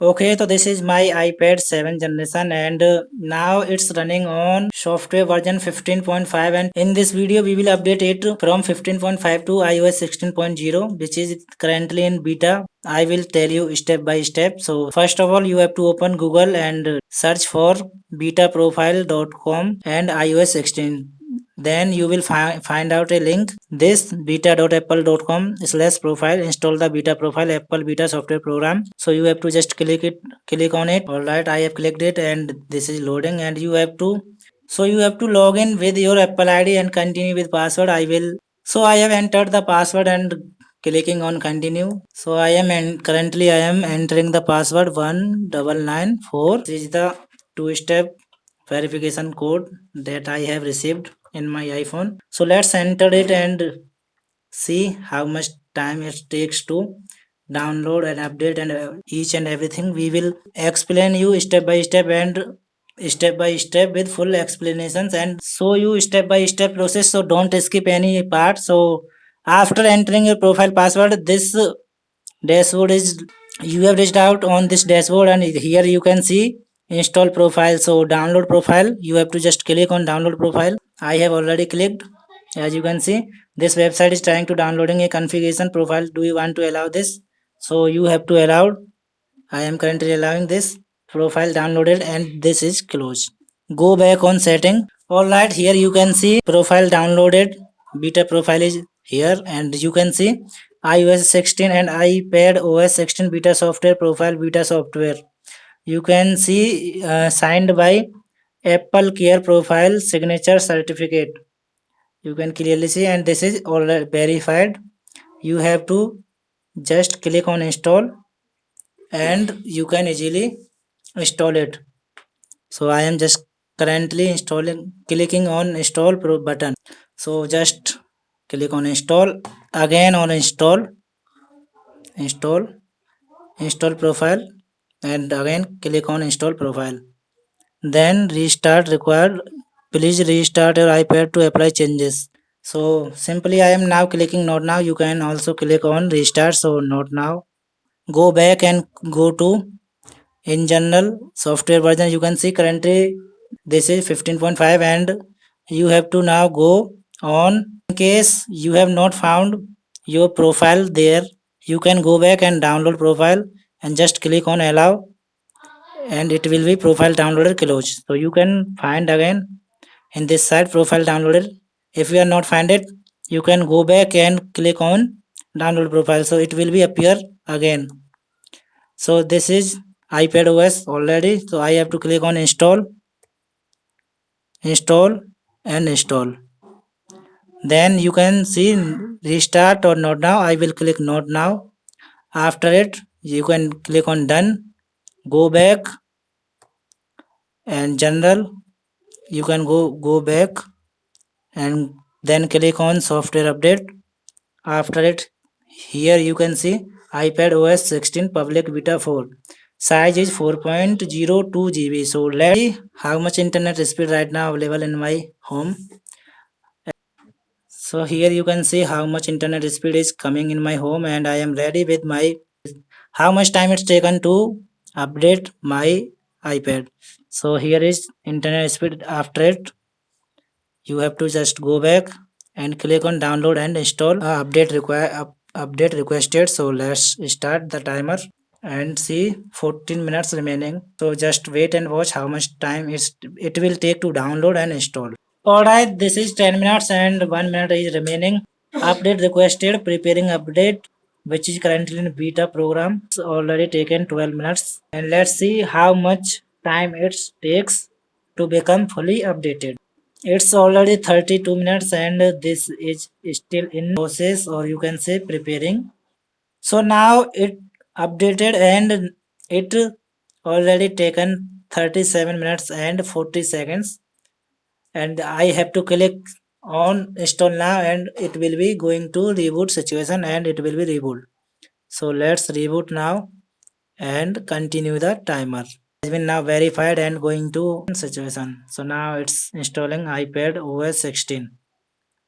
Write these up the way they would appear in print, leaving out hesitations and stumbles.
Okay, so this is my iPad 7 generation and now it's running on software version 15.5, and in this video we will update it from 15.5 to iOS 16.0, which is currently in beta. I will tell you step by step. So first of all, you have to open Google and search for betaprofile.com and iOS 16. Then you will find out a link, this beta.apple.com/profile. Install the beta profile Apple beta software program. So you have to just click on it. Alright, I have clicked it and this is loading, and you have to log in with your Apple ID and continue with password. I have entered the password and clicking on continue. So currently I am entering the password 1994. This is the two-step verification code that I have received in my iPhone. So let's enter it and see how much time it takes to download and update, and each and everything we will explain you step by step with full explanations and show you step by step process, so don't skip any part. So after entering your profile password, this dashboard is you have reached out on this dashboard, and here you can see install profile. So download profile, you have to just click on download profile. I have already clicked. As you can see, this website is trying to downloading a configuration profile. Do you want to allow this? So you have to allow. I am currently allowing this profile downloaded, and this is closed. Go back on setting. Alright, here you can see profile downloaded. Beta profile is here, and you can see iOS 16 and iPad OS 16 beta software profile beta software. You can see signed by Apple Care Profile Signature Certificate. You can clearly see, and this is already verified. You have to just click on install, and you can easily install it. So I am just currently clicking on install button. So just click on install, again on install install profile, and again click on install profile. Then restart required. Please restart your iPad to apply changes. So simply I am now clicking not now. You can also click on restart. So not now. Go back and go to in general software version. You can see currently this is 15.5, and you have to now go on. In case you have not found your profile there, you can go back and download profile and just click on allow, and it will be profile downloaded close. So you can find again in this side profile downloaded. If you are not find it, you can go back and click on download profile, so it will be appear again. So this is iPad OS already. So I have to click on install and install. Then you can see restart or not now. I will click not now. After it, you can click on done. Go back and general. You can go back and then click on software update. After it, here you can see iPad OS 16 public beta 4. Size is 4.02 GB. So let's see how much internet speed right now available in my home. So here you can see how much internet speed is coming in my home, and I am ready with my how much time it's taken to update my iPad. So here is internet speed. After it, you have to just go back and click on download and install. Update requested. So let's start the timer and see 14 minutes remaining. So just wait and watch how much time it will take to download and install. Alright, this is 10 minutes and 1 minute is remaining. Update requested, preparing update, which is currently in beta program. It's already taken 12 minutes, and let's see how much time it takes to become fully updated. It's already 32 minutes, and this is still in process, or you can say preparing. So now it updated, and it already taken 37 minutes and 40 seconds, and I have to click on install now, and it will be going to reboot situation, and it will be reboot. So let's reboot now and continue the timer. Has been now verified and going to situation. So now it's installing iPad OS 16,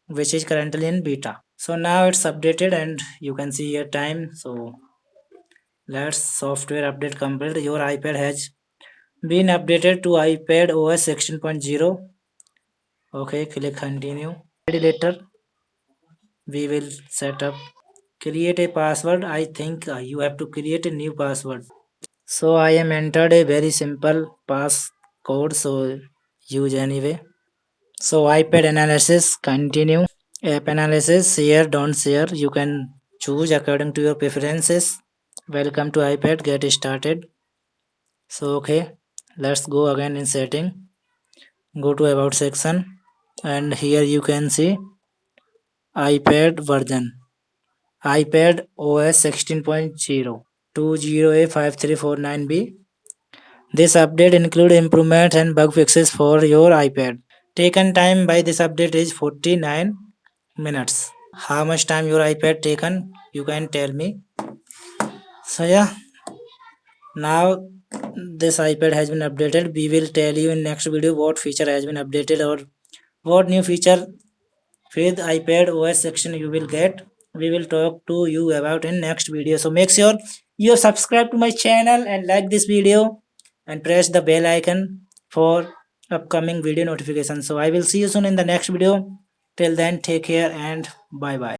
which is currently in beta. So now it's updated, and you can see here time. So Let's software update complete. Your iPad has been updated to iPad OS 16.0. Okay, click continue. Later we will set up. Create a password. I think you have to create a new password. So I am entered a very simple passcode. So use anyway. So iPad analysis continue. App analysis share don't share. You can choose according to your preferences. Welcome to iPad. Get started. So okay, let's go again in setting. Go to about section and here you can see iPad version. iPad OS 16.0 20A5349B. This update includes improvements and bug fixes for your iPad. Taken time by this update is 49 minutes. How much time your iPad taken? You can tell me. So yeah, now this iPad has been updated. We will tell you in next video what feature has been updated or what new feature with iPad OS section you will get. We will talk to you about in next video. So make sure you subscribe to my channel and like this video and press the bell icon for upcoming video notifications. So I will see you soon in the next video. Till then, take care and bye bye.